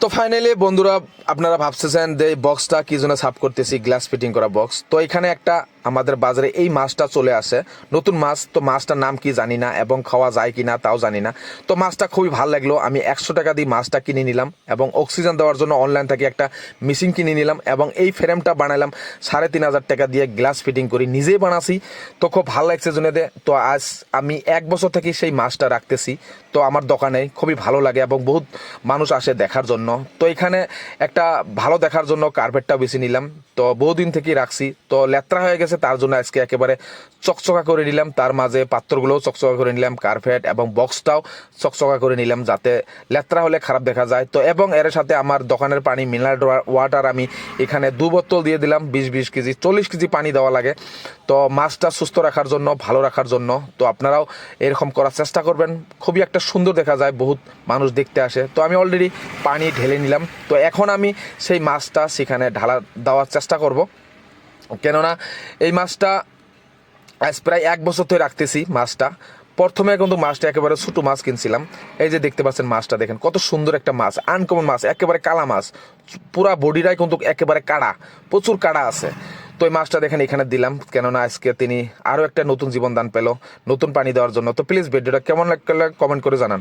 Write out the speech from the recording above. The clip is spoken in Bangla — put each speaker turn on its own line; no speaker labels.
তো ফাইনালি বন্ধুরা, আপনারা ভাবতেছেন যে এই বক্সটা কি জন্য সাফ করতেছি, গ্লাস ফিটিং করা বক্স। তো এখানে একটা আমাদের বাজারে এই মাছটা চলে আসে, নতুন মাছ। তো মাছটার নাম কি জানি না এবং খাওয়া যায় কি না তাও জানি না। তো মাছটা খুবই ভালো লাগলো, আমি 100 টাকা দিয়ে মাছটা কিনে নিলাম এবং অক্সিজেন দেওয়ার জন্য অনলাইন থেকে একটা মেশিন কিনে নিলাম এবং এই ফ্রেমটা বানালাম 3,500 টাকা দিয়ে, গ্লাস ফিটিং করি নিজেই বানাছি। তো খুব ভালো লাগছে জন্য। তো আজ আমি 1 বছর থেকে সেই মাছটা রাখতেছি। তো আমার দোকানে খুবই ভালো লাগে এবং বহুত মানুষ আসে দেখার জন্য। তো এখানে একটা ভালো দেখার জন্য কার্পেটটা বেছে নিলাম। তো বহুদিন থেকেই রাখছি, তো লেত্রা হয়ে গেছে, তার জন্য আজকে একেবারে চকচকা করে নিলাম। তার মাঝে পাত্রগুলোও চকচকা করে নিলাম, কার্পেট এবং বক্সটাও চকচকা করে নিলাম যাতে লেত্রা হলে খারাপ দেখা যায়। তো এবং এর সাথে আমার দোকানের পানি মিনারেল ওয়াটার আমি এখানে 2 বোতল দিয়ে দিলাম। 20 কেজি 40 কেজি পানি দেওয়া লাগে তো মাছটা সুস্থ রাখার জন্য, ভালো রাখার জন্য। তো আপনারাও এরকম করার চেষ্টা করবেন, খুবই একটা সুন্দর দেখা যায়, বহুত মানুষ দেখতে আসে। তো আমি অলরেডি পানি ঢেলে নিলাম। তো এখন আমি সেই মাছটা সেখানে ঢালা দেওয়ার চেষ্টা করব, কেননা এই মাছটা আজ প্রায় 1 বছর ধরে রাখতেছি মাছটা। প্রথমে কিন্তু মাছটা একেবারে ছোটো মাছ কিনছিলাম। এই যে দেখতে পাচ্ছেন মাছটা, দেখেন কত সুন্দর একটা মাছ, আনকমন মাছ, একেবারে কালা মাছ, পুরা বডিটাই কিন্তু একেবারে কাড়া, প্রচুর কাড়া আছে। তো এই মাছটা দেখেন এখানে দিলাম, কেননা আজকে তিনি আরও একটা নতুন জীবন দান পেল নতুন পানি দেওয়ার জন্য। তো প্লিজ ভিডিওটা কেমন লাগলে কমেন্ট করে জানান।